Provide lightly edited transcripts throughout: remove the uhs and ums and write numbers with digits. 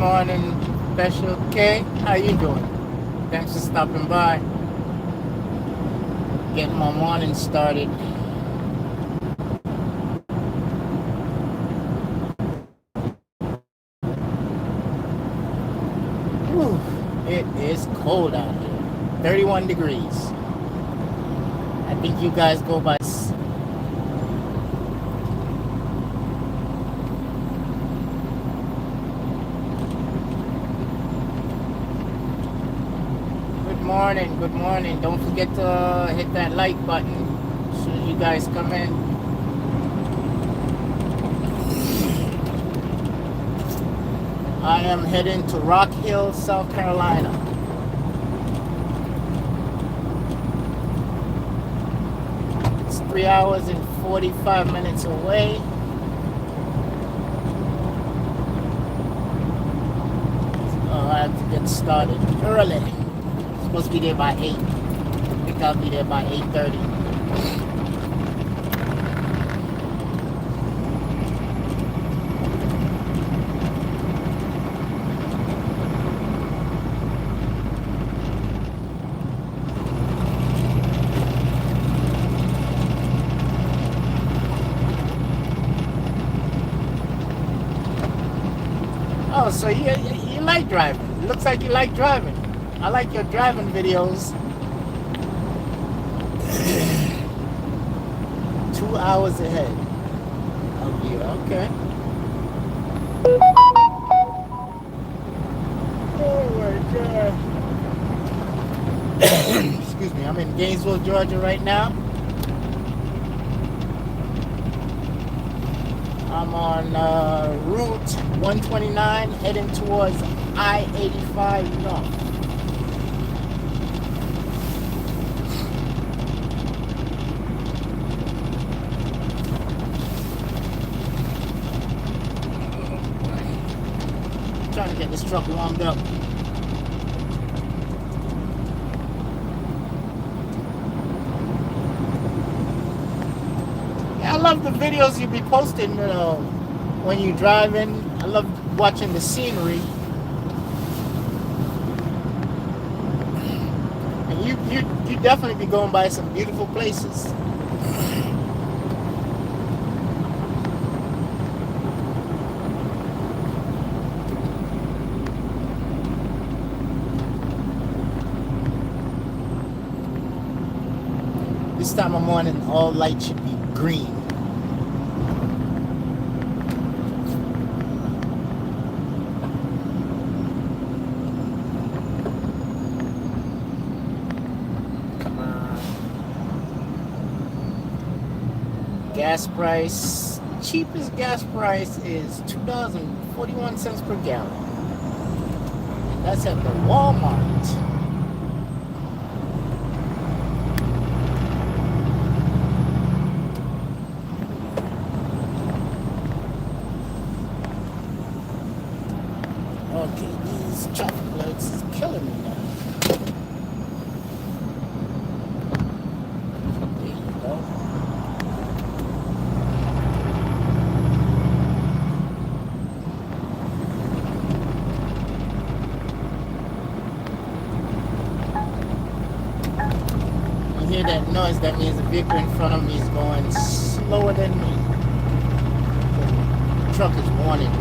morning, Special K. How you doing? Thanks for stopping by. Getting my morning started. Whew, it is cold out here. 31 degrees. I think you guys go by. Good morning. Don't forget to hit that like button as soon as you guys come in. I am heading to Rock Hill, South Carolina. It's 3 hours and 45 minutes away. So I have to get started early. Supposed to be there by 8. I think I'll be there by 8:30. Oh, so you like driving. It looks like you like driving. I like your driving videos. 2 hours ahead of you. Okay. Oh my God. Excuse me. I'm in Gainesville, Georgia right now. I'm on Route 129 heading towards I-85 North. Trying to get this truck warmed up. Yeah, I love the videos you be posting, when you're driving. I love watching the scenery. And you definitely be going by some beautiful places. This time of morning, all lights should be green. Come on. Gas price, cheapest gas price is $2.41 per gallon. That's at the Walmart. Okay, these traffic lights is killing me now. There you go. You hear that noise? That means the vehicle in front of me is going slower than me. The truck is warning me.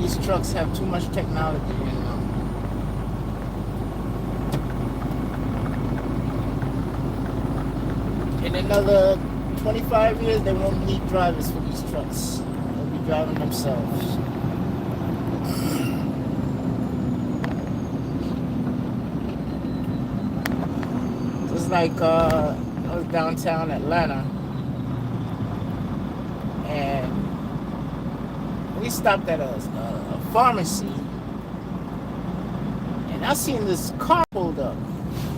These trucks have too much technology in them. In another 25 years, they won't need drivers for these trucks. They'll be driving themselves. Just like I was downtown Atlanta, and we stopped at a pharmacy, and I seen this car pulled up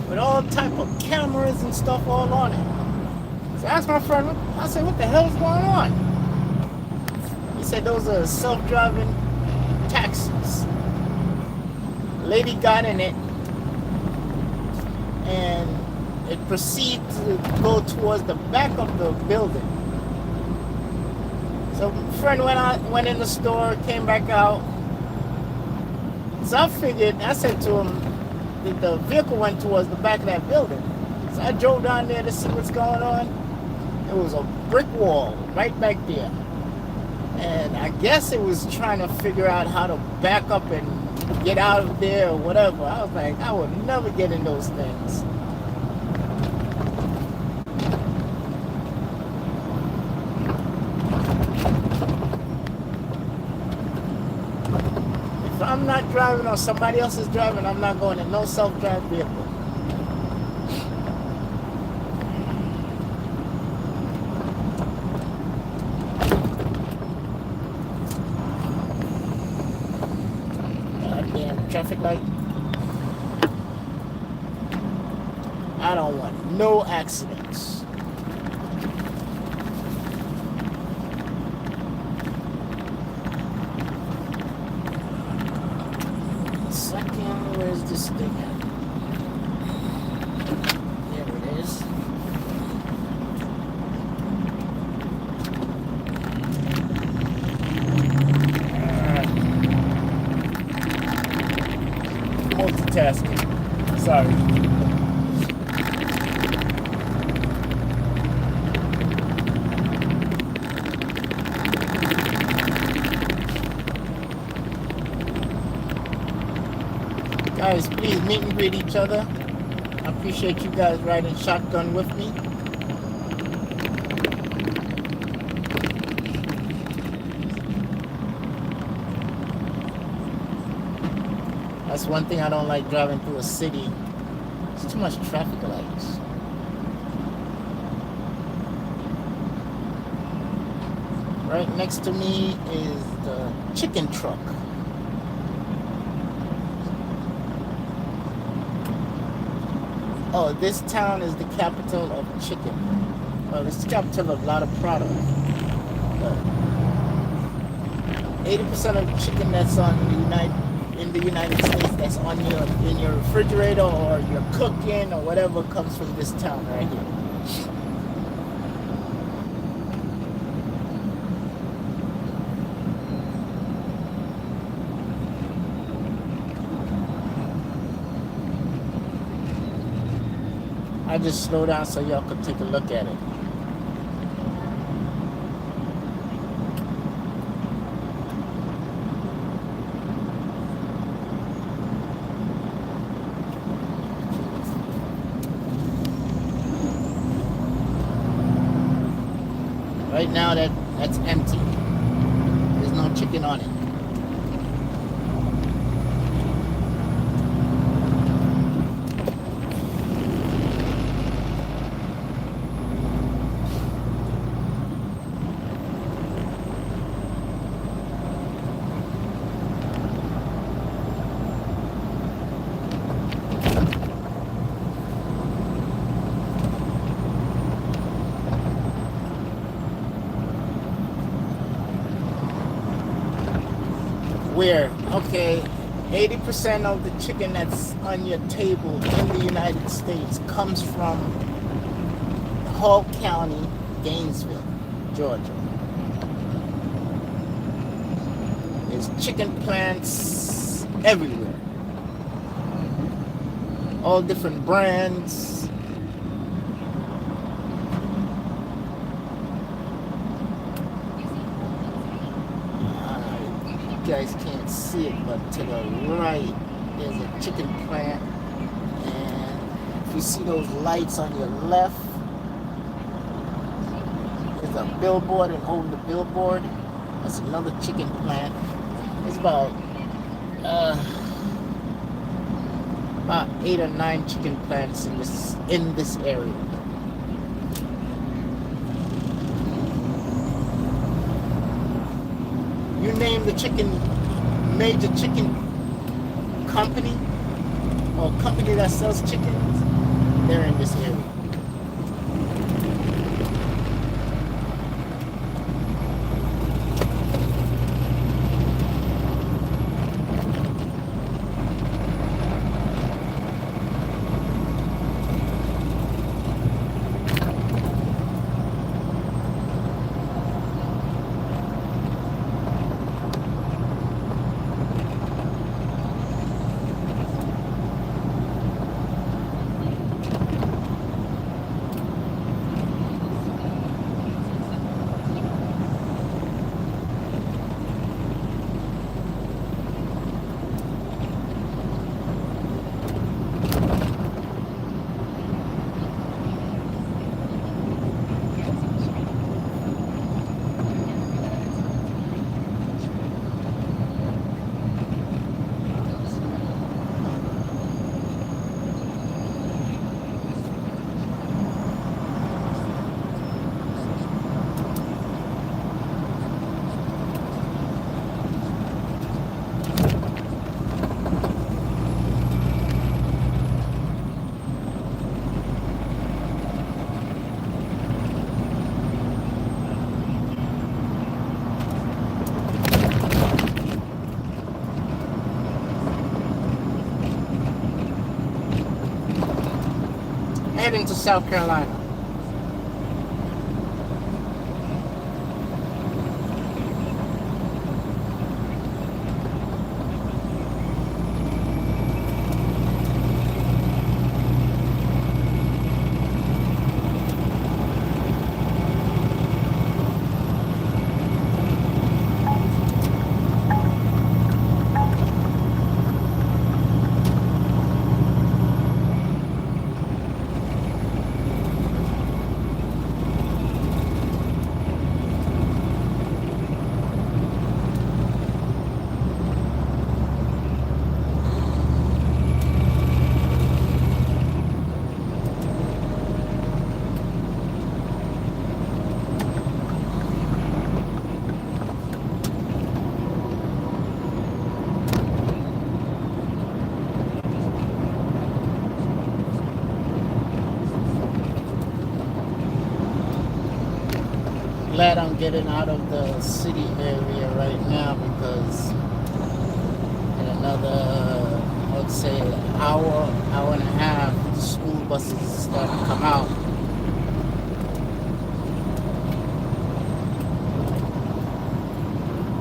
with all type of cameras and stuff all on it. So I asked my friend, I said, what the hell's going on? He said those are self-driving taxis. lady got in it, and it proceeded to go towards the back of the building. So my friend went in the store, came back out. So I said to him that the vehicle went towards the back of that building. So I drove down there to see what's going on. It was a brick wall right back there. And I guess it was trying to figure out how to back up and get out of there or whatever. I was like, I would never get in those things. If I'm not driving or somebody else is driving, I'm not going in no self-drive vehicle. Traffic light. I don't want no accidents. Second, where's this thing at? There it is. Multitasking. Sorry. Guys, please meet and greet each other. I appreciate you guys riding shotgun with me. That's one thing I don't like driving through a city. It's too much traffic lights. Right next to me is the chicken truck. Oh, this town is the capital of chicken. Well, it's the capital of a lot of product. But 80% of the chicken that's in the United States that's in your refrigerator or you're cooking or whatever comes from this town right here. I just slow down so y'all could take a look at it. Right now that's empty. There's no chicken on it. Where, okay, 80% of the chicken that's on your table in the United States comes from Hall County, Gainesville, Georgia. There's chicken plants everywhere. All different brands. You guys can't see it, but to the right there's a chicken plant, and if you see those lights on your left, there's a billboard, and over the billboard that's another chicken plant. It's about 8 or 9 chicken plants in this area. You name the major chicken company or company that sells chickens, they're in this area. South Carolina. Glad I'm getting out of the city area right now because in another, I would say, hour and a half, the school buses start to come out.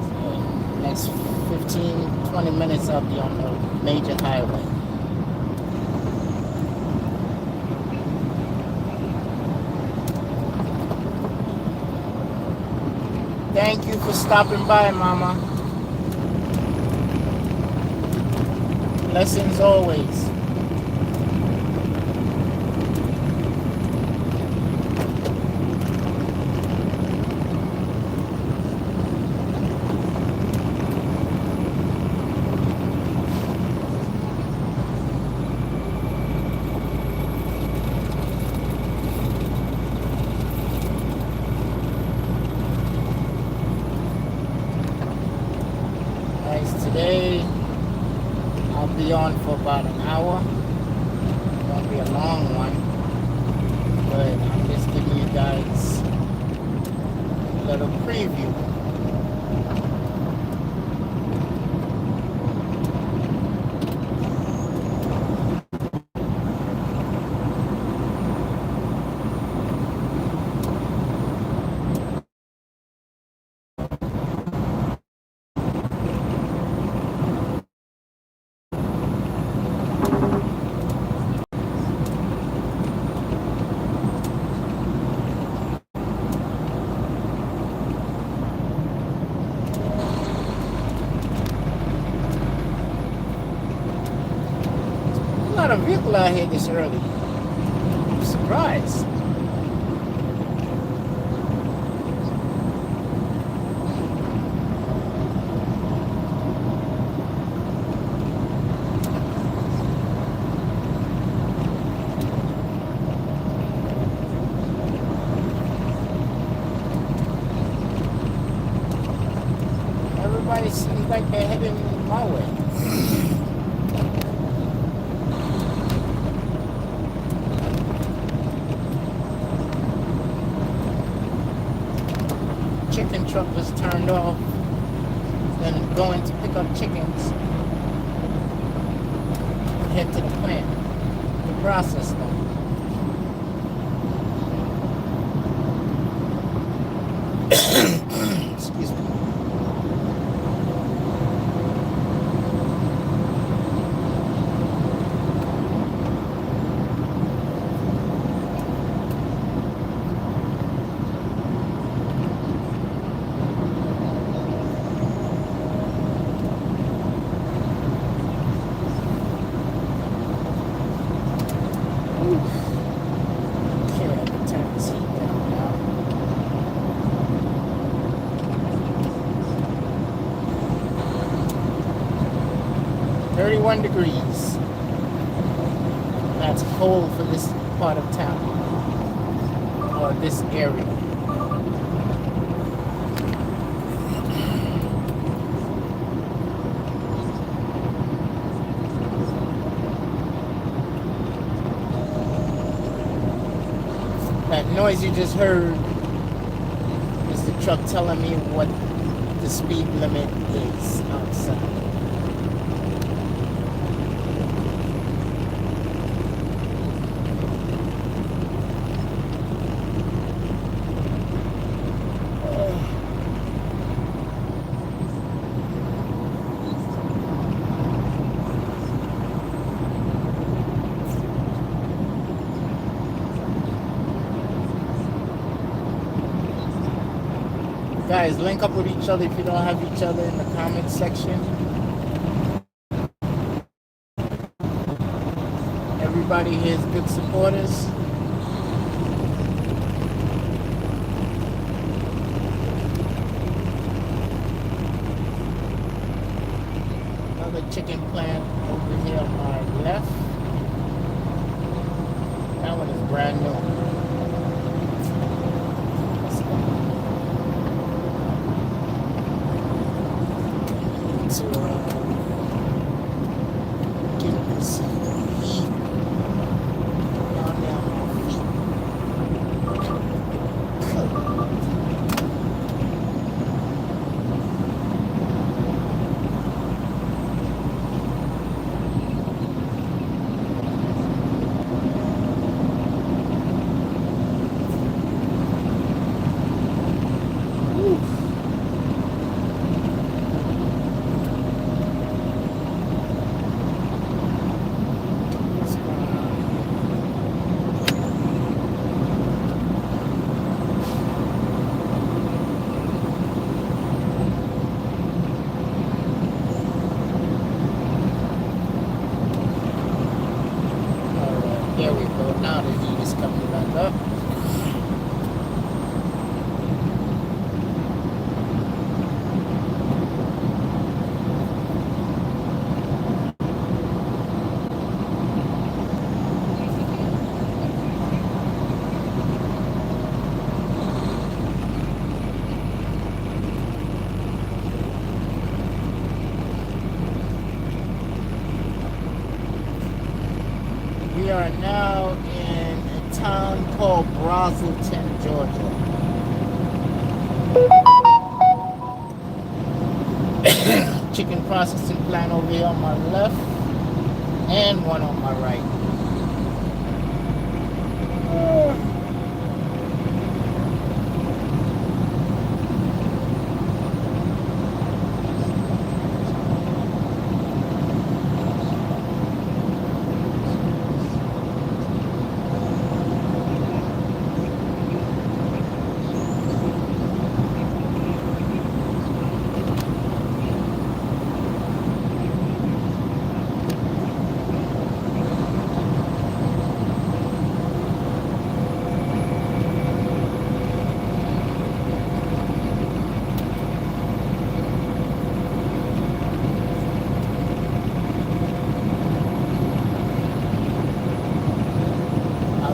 So next 15-20 minutes I'll be on the major highway. Thank you for stopping by, Mama. Blessings always. Today, I'll be on for about an hour. It won't be a long one, but I'm just giving you guys a little preview. Not a vehicle out here this early. I'm surprised. Everybody seems like they're heading my way. Chicken truck was turned off, then going to pick up chickens and head to the plant to process them. Excuse me. Degrees. That's cold for this part of town or this area. That noise you just heard is the truck telling me what the speed limit is outside. Guys, link up with each other if you don't have each other in the comment section. Everybody here is good supporters. Another chicken plant over here on my left. That one is brand new. To get to see the heat down there on my feet. There we go. Now the heat is coming back up. We are now in a town called Brazelton, Georgia. Chicken processing plant over here on my left and one on my right.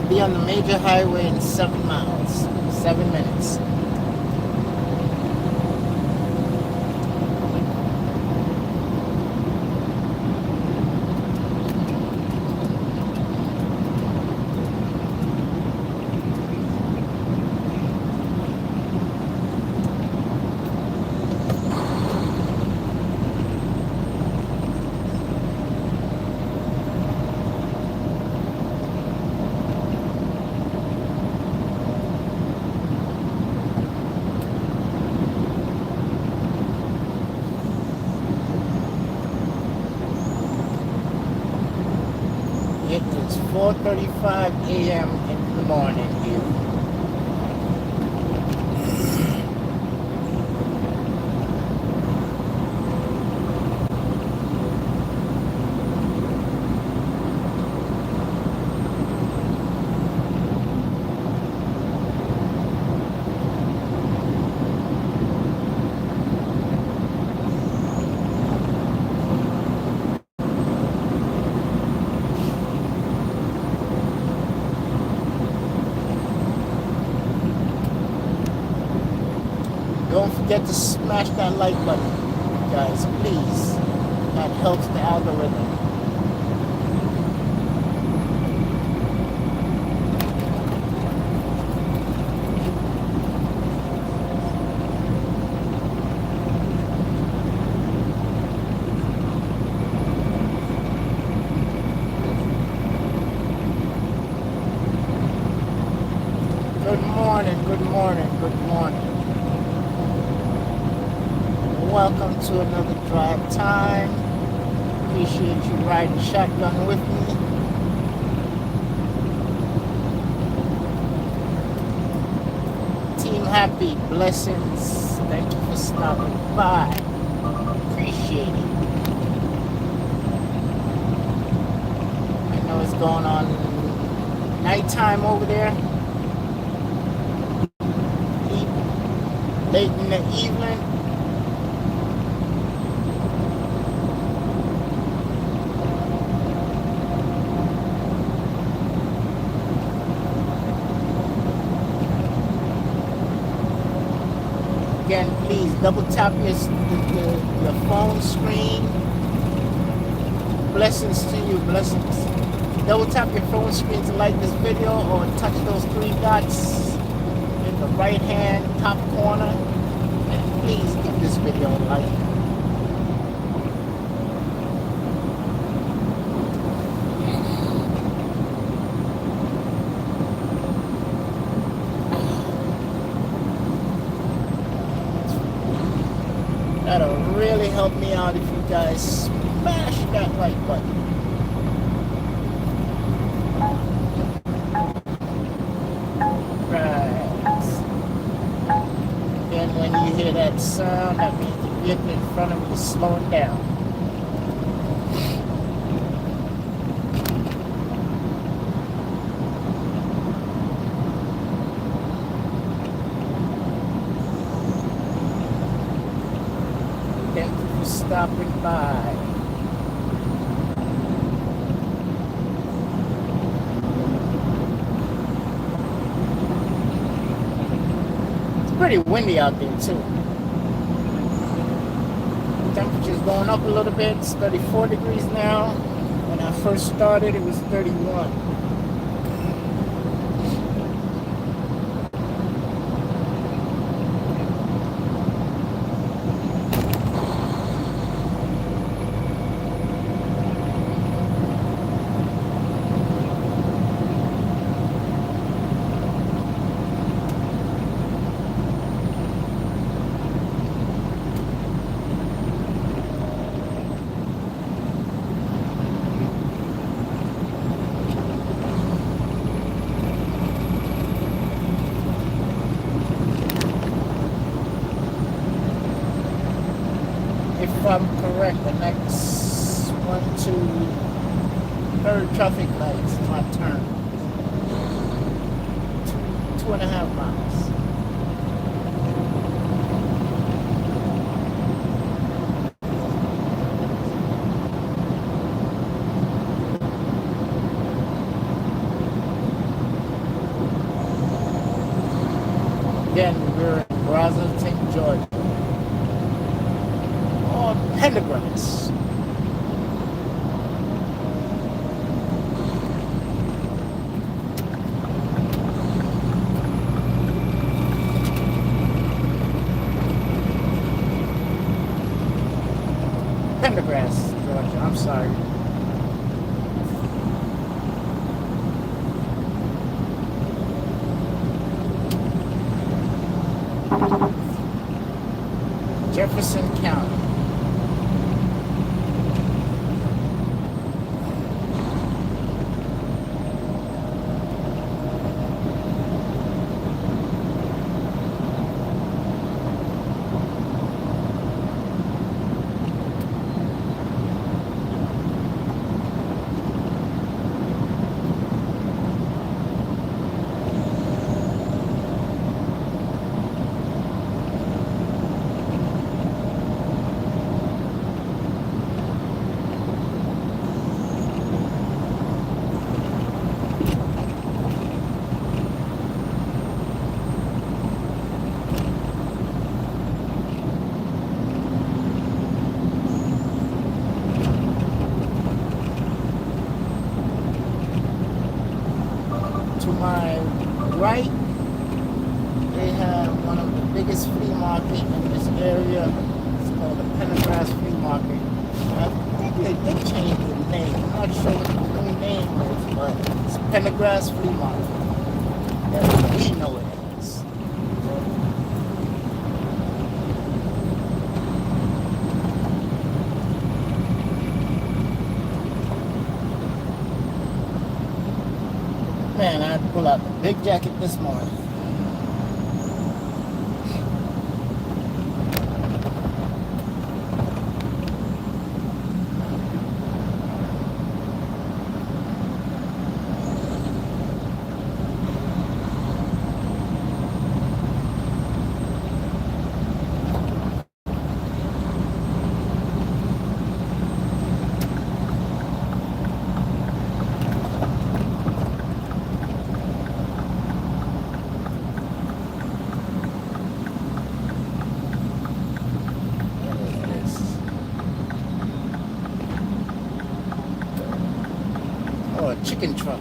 Be on the major highway in 7 miles, 7 minutes. It is 4:35 a.m. in the morning here. Don't forget to smash that like button, guys, please. That helps the algorithm. Good morning, good morning, good morning. Welcome to another drive time. Appreciate you riding shotgun with me. Team happy, blessings Thank you for stopping by. Appreciate it. I know it's going on nighttime over there. Late in the evening. Again, please double tap your phone screen. Blessings to you, blessings. Double tap your phone screen to like this video or touch those three dots in the right hand top corner. And please give this video a like. That'll really help me out if you guys smash that like button. Right. And when you hear that sound, that means the vehicle in front of you is slowing down. Thank you for stopping by. It's pretty windy out there too. Temperature's going up a little bit. It's 34 degrees now. When I first started, it was 31. If I'm correct, the next 1, 2, 3rd traffic lights is my turn. 2.5 miles. Again, we're in Brazelton, Georgia. Pendergrass. Pendergrass, Georgia. I'm sorry. Jefferson County. To my right, they have one of the biggest flea market in this area. It's called the Pendergrass Flea Market. I think they changed the name. I'm not sure what the new name is, but it's Pendergrass Flea Market. That's what we know it is. Man, I had to pull out the big jacket this morning. chicken truck,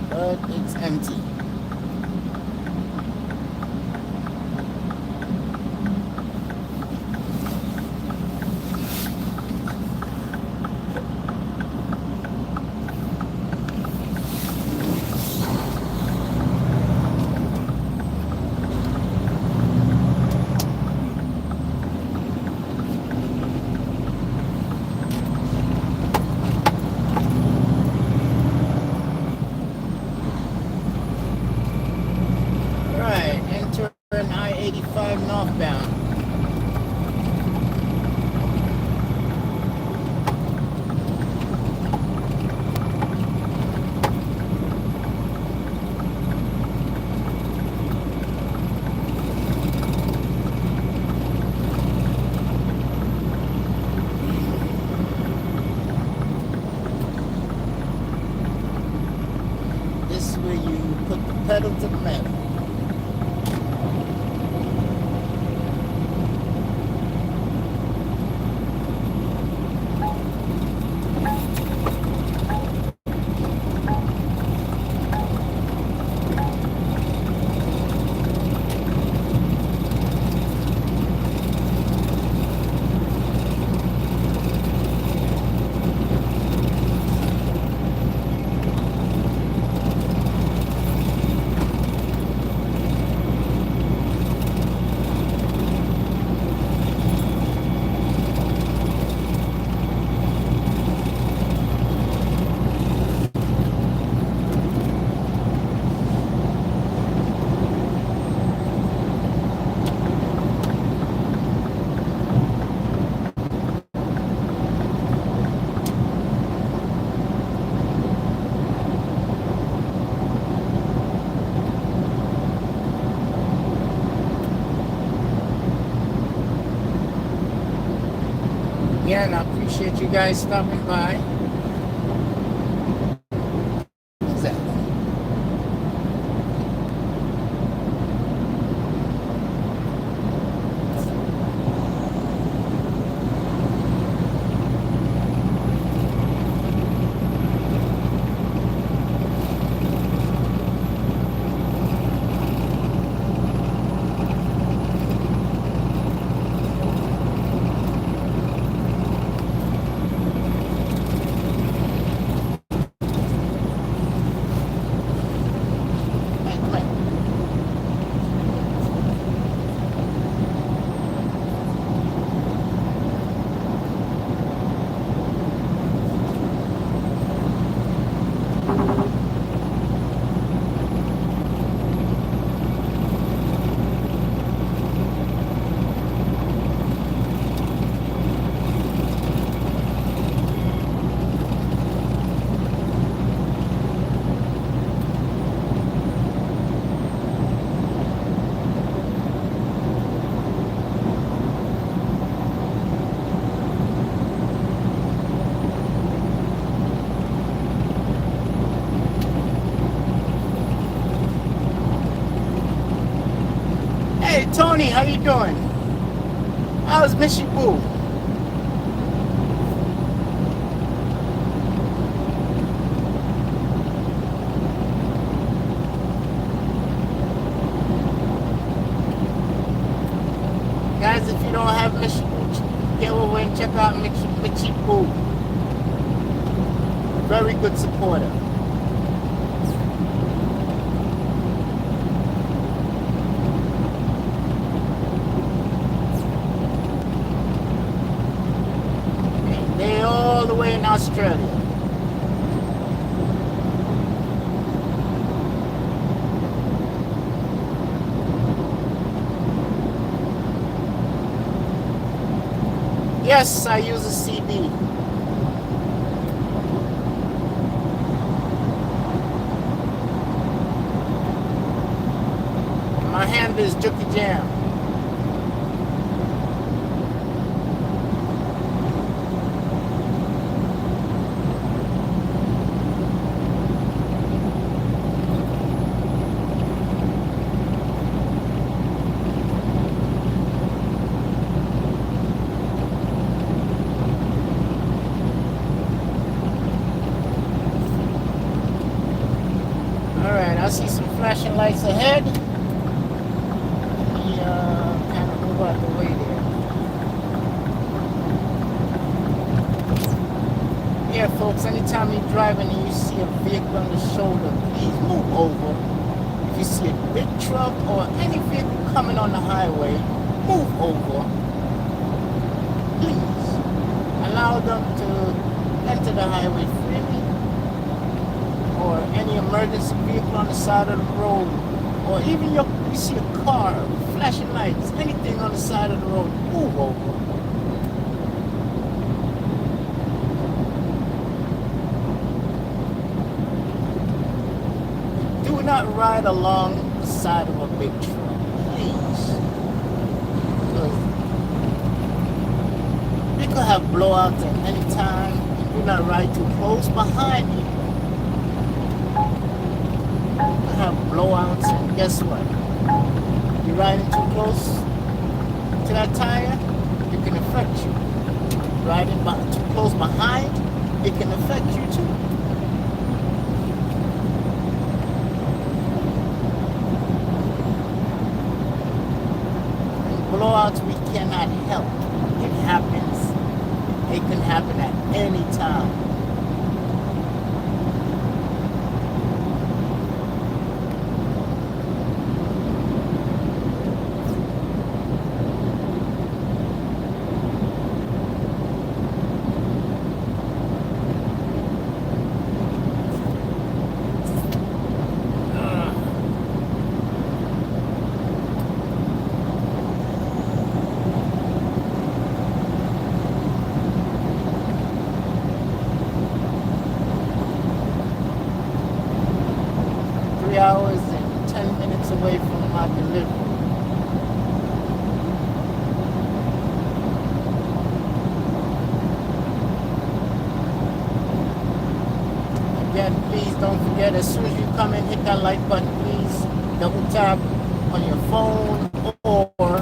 but it's empty. Right, entering I-85 northbound. This is where you put the pedal to the metal. Again, I appreciate you guys stopping by. Who's that? Hey Tony, how you doing? How's Missy Boo? Guys, if you don't have Missy Boo, get over and check out Missy Boo. Very good supporter. All the way in Australia. Yes, I use a CD. My hand is Jookie Jam. some flashing lights ahead. Let me kind of move out the way there. Yeah, folks, anytime you're driving and you see a vehicle on the shoulder, please move over. If you see a big truck or any vehicle coming on the highway, move over. Please allow them to enter the highway freely. Or any emergency vehicle on the side of the road, or even you see a car, flashing lights, anything on the side of the road, move over. Do not ride along the side of a big truck, please. Because they could have blowouts at any time. Do not ride too close behind you. Have blowouts, and guess what? You're riding too close to that tire, it can affect you. Riding too close behind, it can affect you too. And blowouts we cannot help. It happens. It can happen at any time. Hours and 10 minutes away from my delivery. Again, please don't forget, as soon as you come in, hit that like button, please. Double tap on your phone or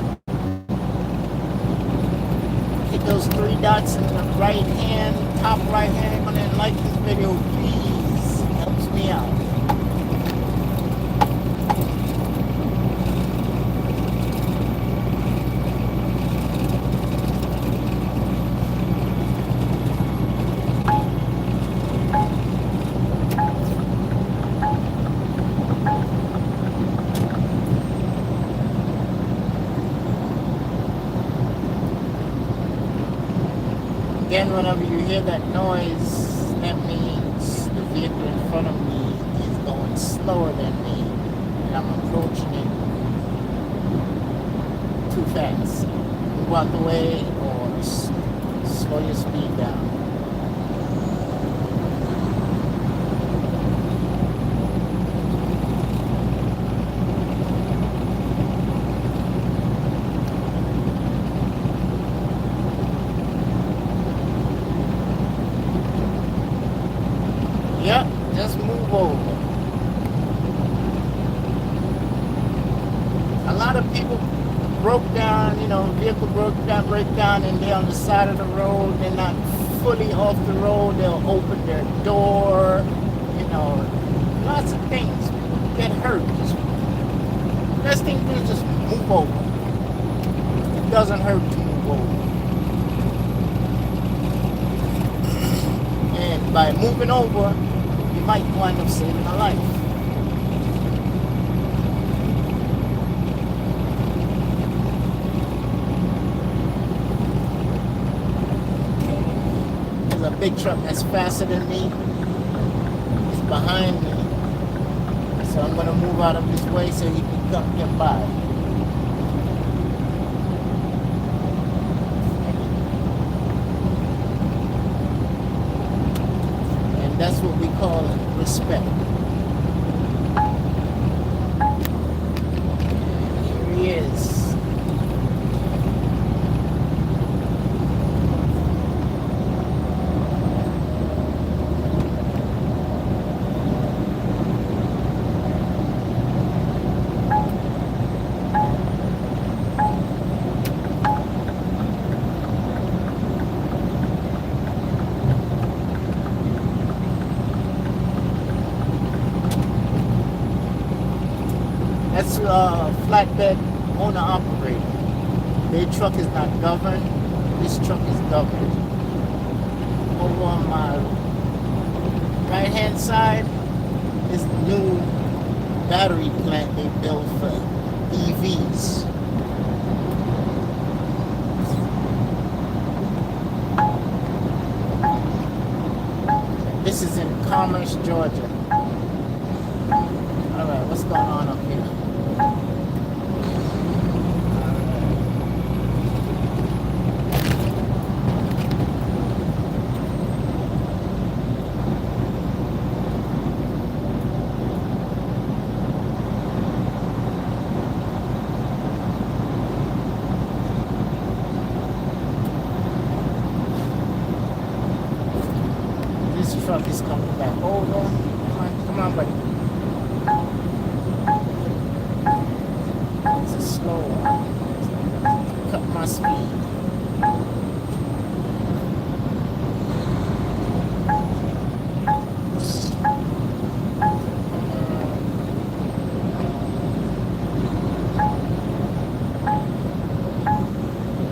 hit those three dots in the right hand, top right hand, and like this video, please. It helps me out. Again, whenever you hear that noise, that means the vehicle in front of me is going slower than me, and I'm approaching it too fast. Move out the way or slow your speed down. Yep, just move over. A lot of people broke down, vehicle break down, and they're on the side of the road. They're not fully off the road. They'll open their door, lots of things. Get hurt. Best thing to do is just move over. It doesn't hurt to move over. And by moving over, you might wind up saving a life. There's a big truck that's faster than me. It's behind me. So I'm going to move out of his way so he can get by. And that's what we call respect. Here he is. That's flatbed owner operator. Their truck is not governed. This truck is governed. Over on my right hand side is the new battery plant they built for EVs. This is in Commerce, Georgia. All right, what's going on up here? This truck is coming back over. Come on, buddy. It's a slow one. Cut my speed.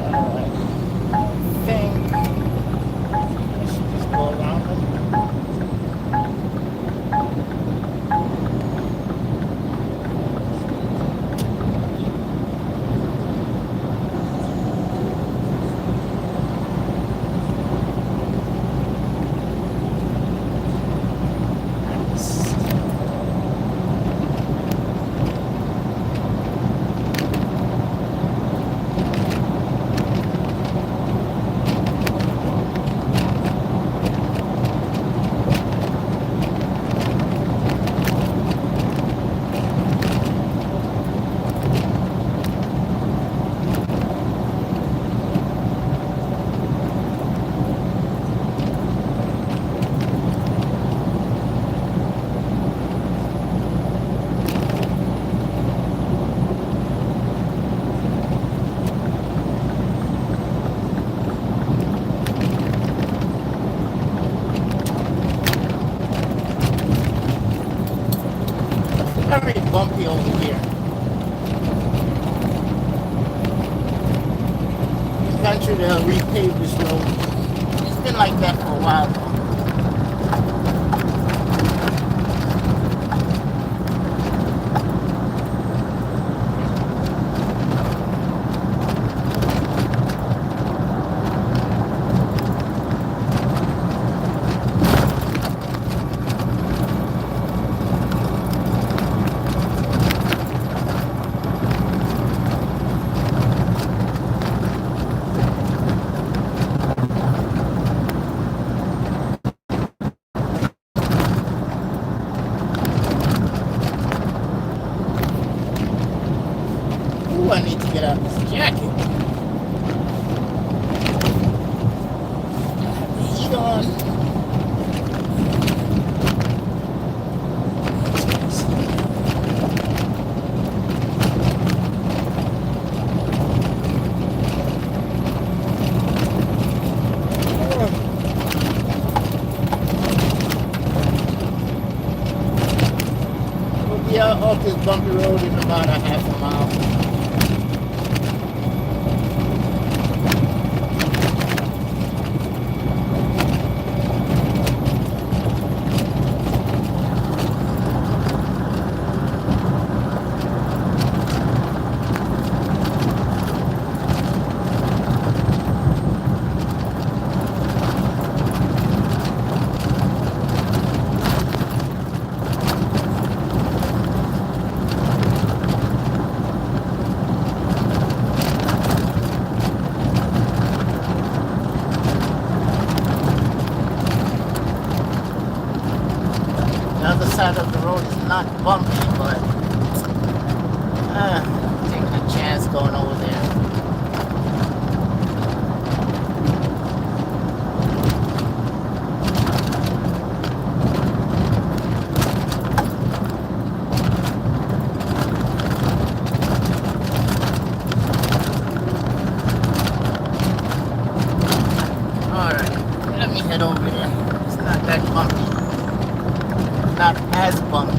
Alright. I think I should just go around them. Very bumpy over here. Eventually they'll repave this road. It's been like that for a while though. Ooh, I need to get out of this jacket. I have the heat on. We'll be out off this bumpy road in about a half a mile. The other side of the road is not bumpy, but taking a chance going over there. Alright, let me head over there. It's not that bumpy. Not as bumpy.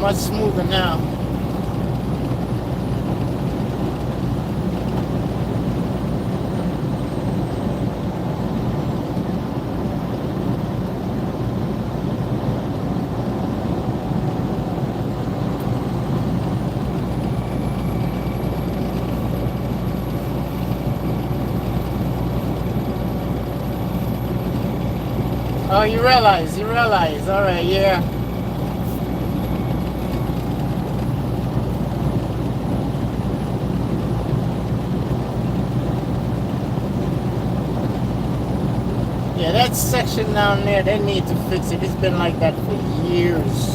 much smoother now. Oh, you realize, all right, yeah. Yeah, that section down there, they need to fix it. It's been like that for years.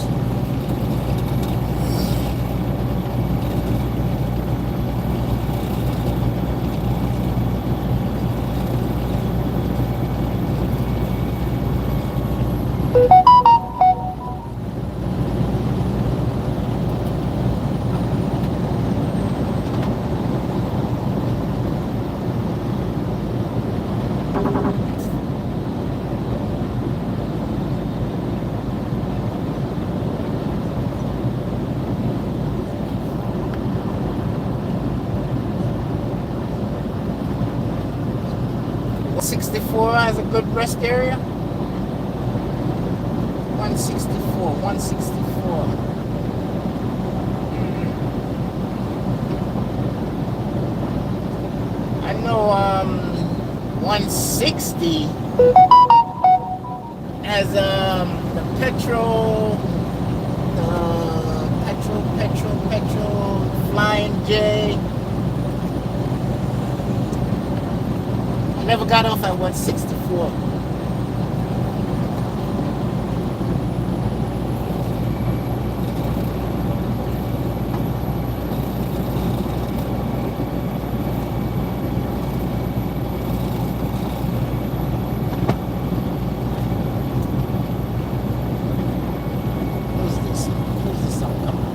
Has a good rest area. 164. I know 160 has the petrol Flying J. Never got off at 164. Who's this song coming?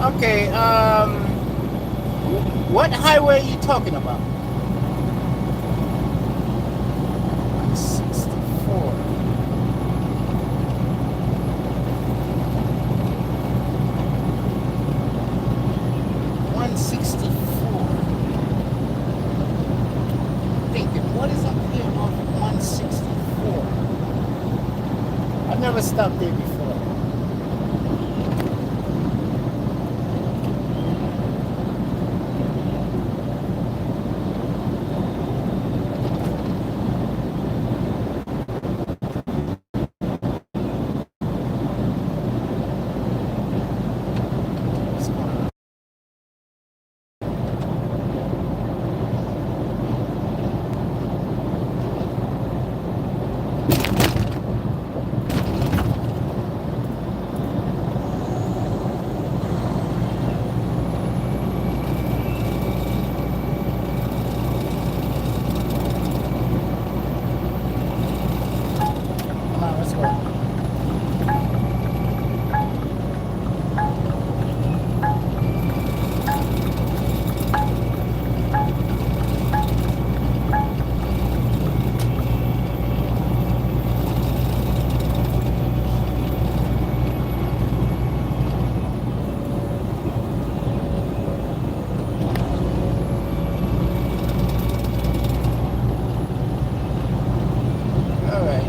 Okay, what highway are you talking about? 164. Thinking, what is up here on 164? I've never stopped there before.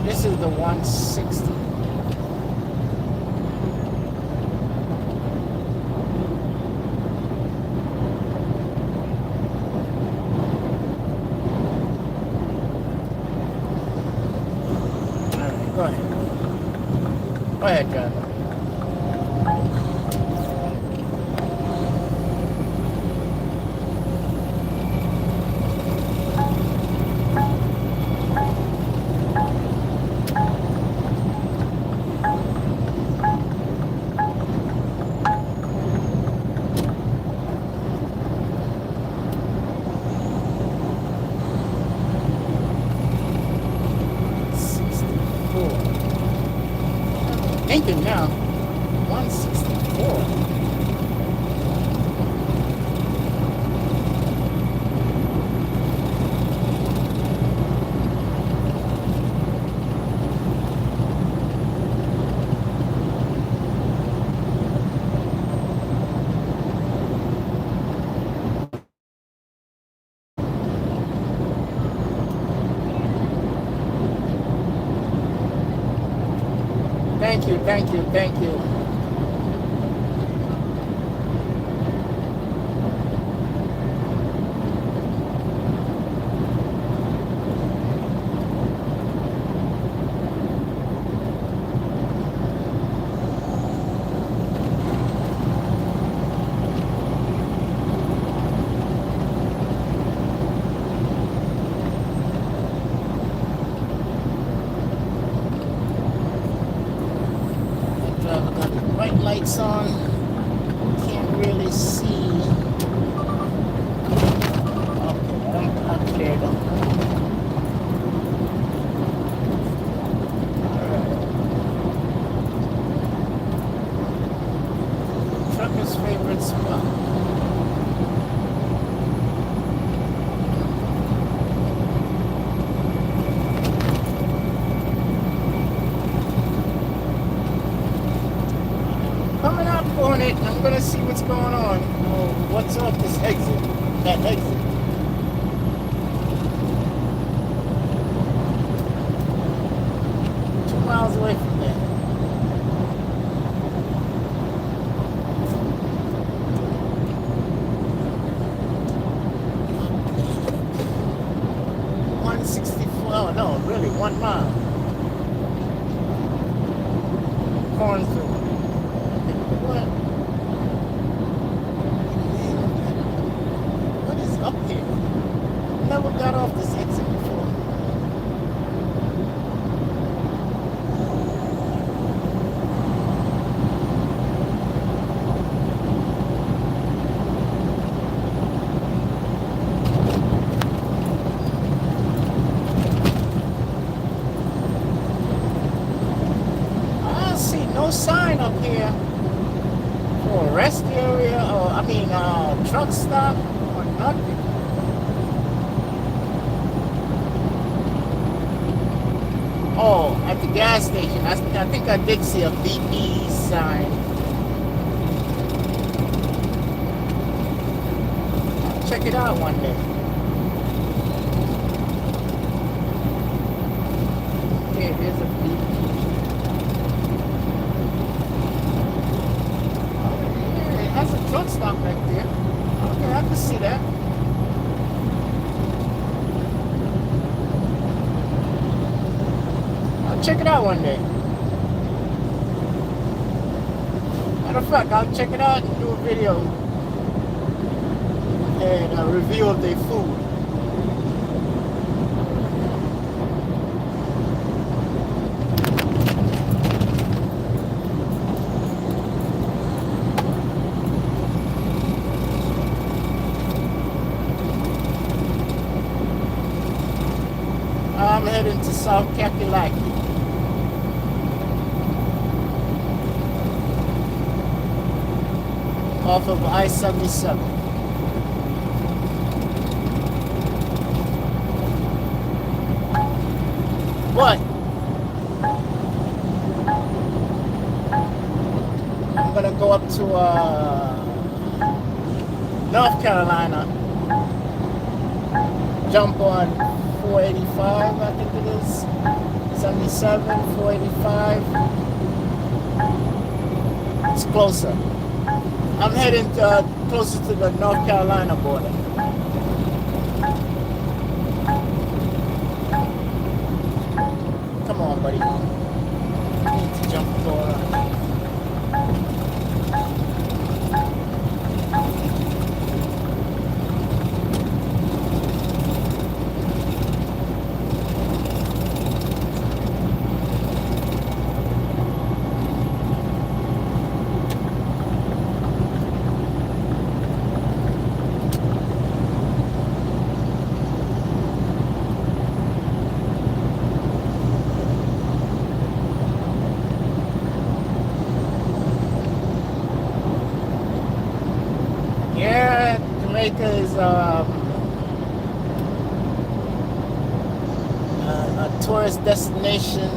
This is the 160. All right, go ahead. Go ahead, John. thinking now. 164. Thank you, thank you, thank you. Lights on, can't really see. Okay, I'm cleared up. Alright. Trucker's favorite spot. Coming up on it, I'm gonna see what's going on. Oh, what's off this exit? That exit. Two miles away from there. Oh no, really, 1 mile. Cornfield. What? What is up here? Never got off this exit before. I see no sign up here for a rest area, or truck stop, or nothing. Oh, at the gas station, I think I did see a BP sign. I'll check it out one day. Okay, there's a BP. That's a truck stop right there. Okay, I can see that. I'll check it out one day. Matter of fact, I'll check it out and do a video and a review of their food. I'm heading to South Kakalaki. Off of I-77. But I'm gonna go up to North Carolina, jump on 485, I think it is. 77, 485. It's closer. I'm heading closer to the North Carolina border. Come on, buddy. I need to jump for Jamaica is a tourist destination,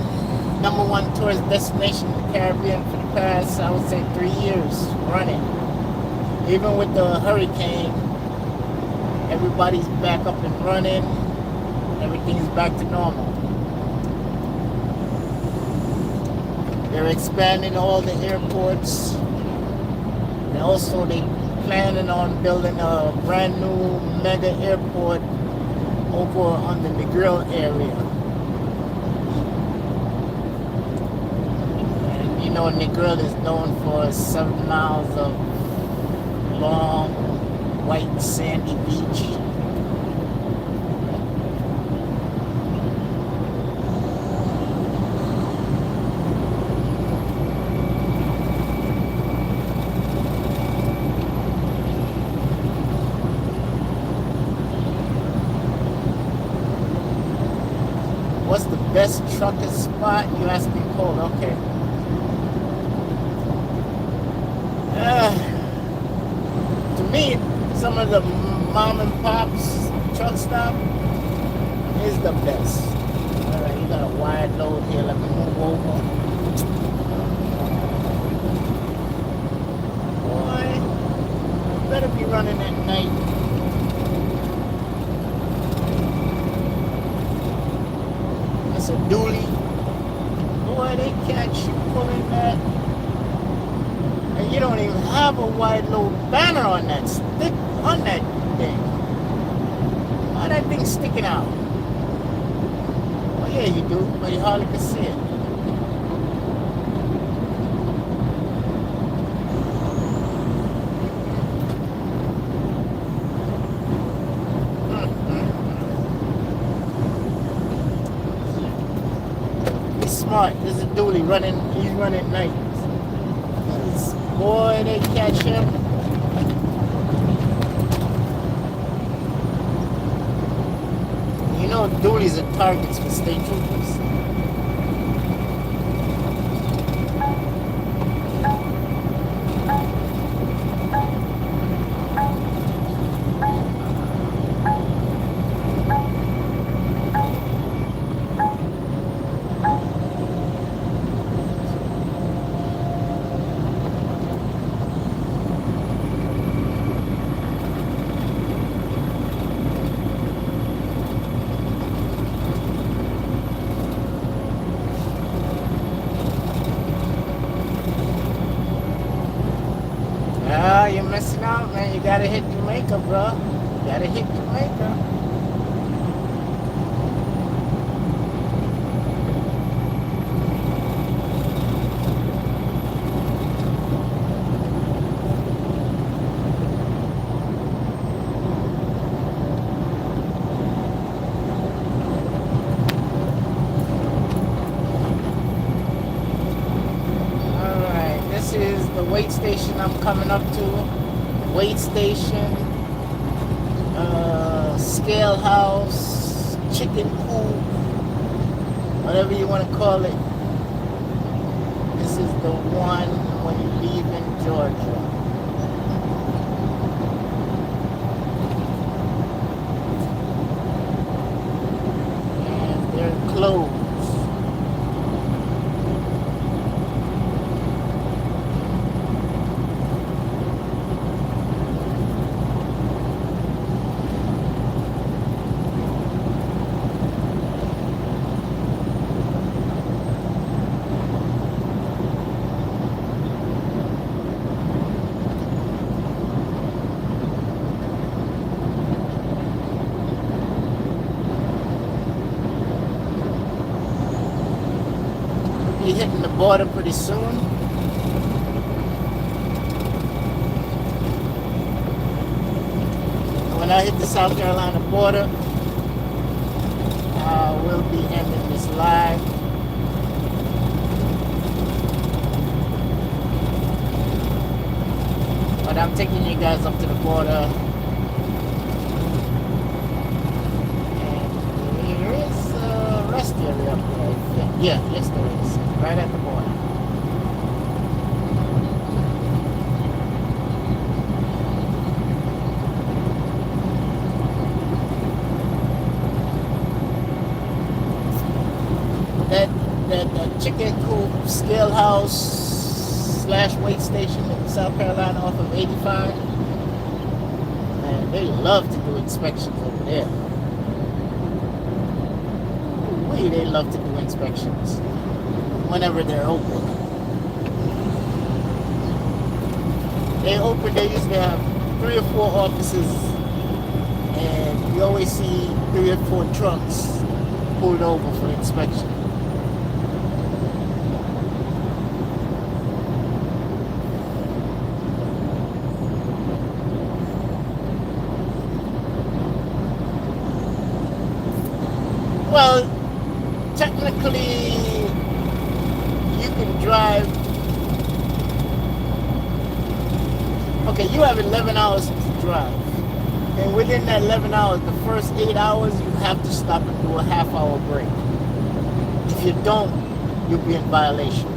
number one tourist destination in the Caribbean for the past, I would say, 3 years running. Even with the hurricane, everybody's back up and running. Everything's back to normal. They're expanding all the airports. And also they planning on building a brand new mega airport over on the Negril area. And you know, Negril is known for 7 miles of long, white, sandy beach. What's the best trucker spot? You asking Cole? Okay. To me, some of the mom and pops truck stop is the best. Alright, you got a wide load here. Let me move over. Boy, you better be running at night. That's a dually. Boy, they catch you pulling that. And you don't even have a wide load banner on that stick, on that thing. Why that thing sticking out? Oh yeah, you do, but you hardly can see it. He's smart. This is a dually running. He's running night. Boy, they catch him. You know, dualies are targets for state troopers. You're missing out, man. You gotta hit Jamaica, bro. You gotta hit Jamaica. Alright, this is the wait station I'm coming up to. Wait station, scale house, chicken coop, whatever you want to call it. This is the one when you leave in Georgia. And they're closed. Be hitting the border pretty soon. When I hit the South Carolina border, I will be ending this live. But I'm taking you guys up to the border. And there is a rest area up there. Yeah, yes there is. Right at the border. chicken coop, scale house slash weight station in South Carolina off of 85. Man, they love to do inspections over there. Ooh, they love to do inspections whenever they're open. They usually have 3 or 4 offices, and you always see 3 or 4 trucks pulled over for inspection. Well, technically, you can drive. Okay, you have 11 hours to drive. And within that 11 hours, the first 8 hours, you have to stop and do a half-hour break. If you don't, you'll be in violation.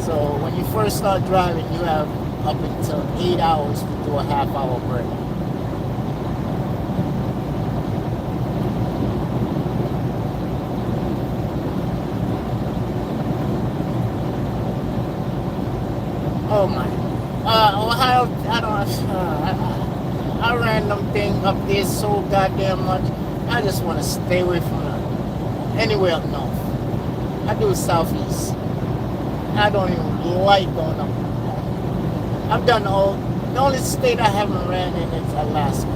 So when you first start driving, you have up until 8 hours to do a half-hour break. Oh my. Ohio, I ran them thing up there so goddamn much. I just want to stay away from anywhere up north. I do southeast. I don't even like going up. I've done the only state I haven't ran in is Alaska.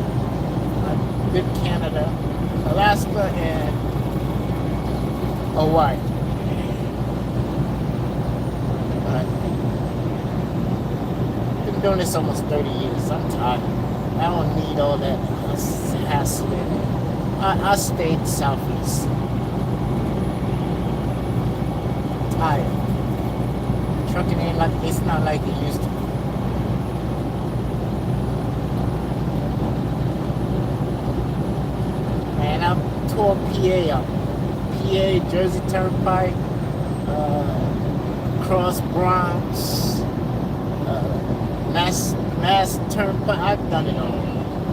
I've been Canada, Alaska, and Hawaii. Doing this almost 30 years. I'm tired. I don't need all that hassle. I stayed southeast. Tired. Trucking ain't like, it's not like it used to be. Man, I tore PA up. PA, Jersey Turnpike, Cross Bronx, Mass Turnpike. I've done it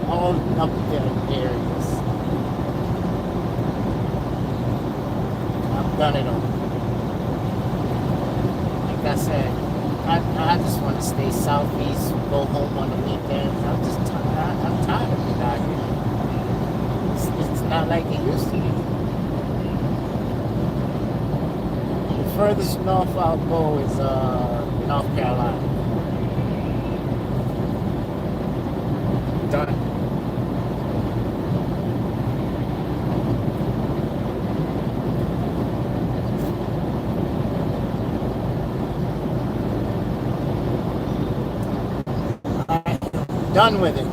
all up there areas. I've done it all. Like I said, I just want to stay southeast, go home on the weekends. I'm just tired. I'm tired of it out here. It's not like it used to be. The furthest north I'll go is North Carolina. Done. I'm done with it.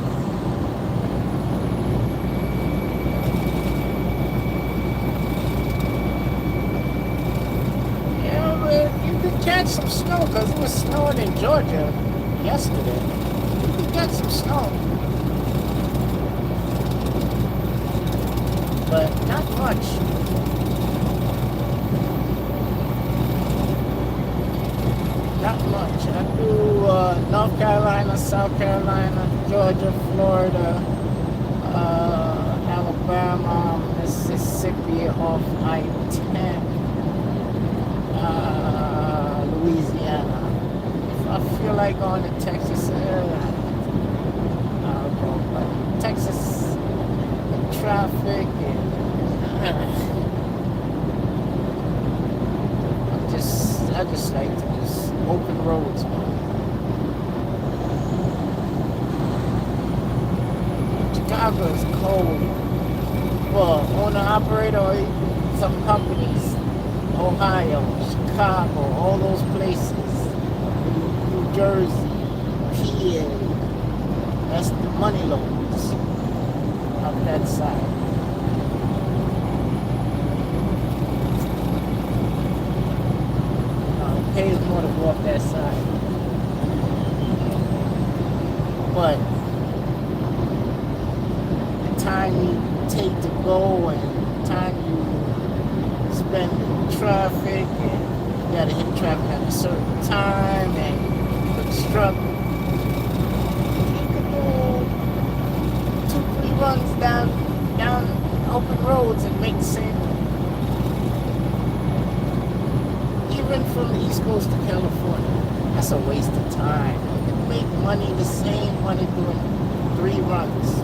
Yeah, but you could catch some snow because it was snowing in Georgia yesterday. You could get some snow. But not much. Not much. I do North Carolina, South Carolina, Georgia, Florida, Alabama, Mississippi off I-10, Louisiana. If I feel like going to Texas, I'll go. But Texas, traffic, and I just like to just open roads, man. Chicago is cold. Well, owner operator or even some companies, Ohio, Chicago, all those places, New Jersey, PA, that's the money loads up that side. It pays more to go up that side. But the time you take to go and the time you spend in traffic, and you gotta hit traffic at a certain time and the struggle. You can do 2-3 runs down open roads and make the same driving from the East Coast to California, that's a waste of time. You can make money, the same money doing 3 runs.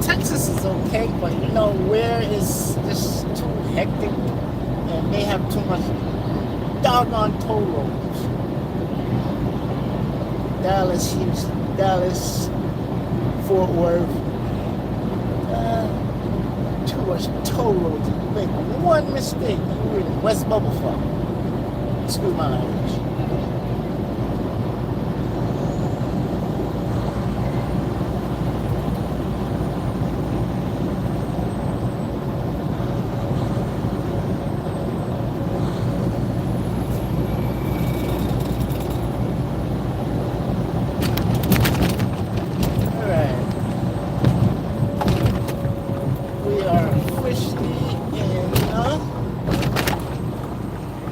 Texas is okay, but you know where is just too hectic and they have too much doggone toll roads. Dallas, Houston, Dallas, Fort Worth, too much toll roads. You make one mistake, you're in West Bubblefuck. Excuse my language.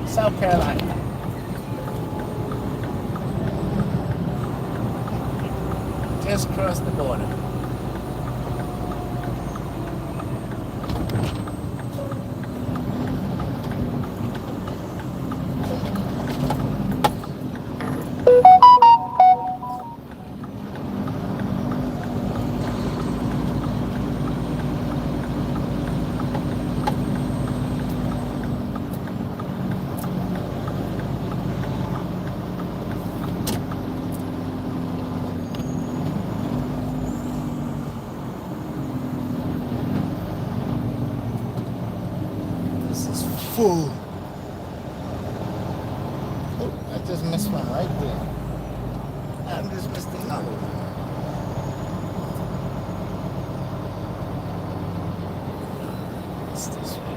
South Carolina. Just crossed the border. Full. Oh, I just missed one right there. I just missed another one. What's this way?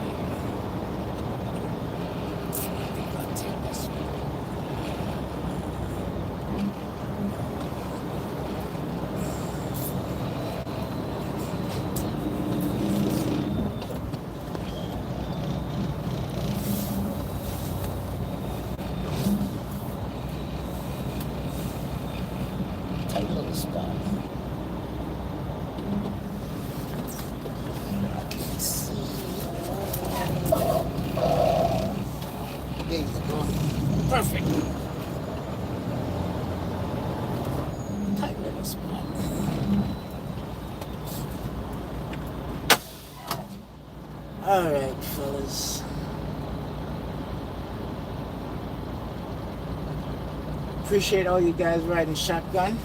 I think I'll take this one. Tight little spot. There you go. Perfect. Tight little spot. All right, fellas. Appreciate all you guys riding shotgun.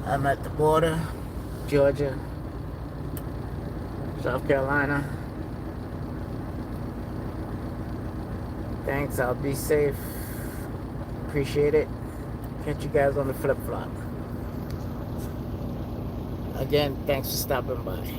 I'm at the border, Georgia, South Carolina. Thanks, I'll be safe. Appreciate it. Catch you guys on the flip-flop. Again, thanks for stopping by.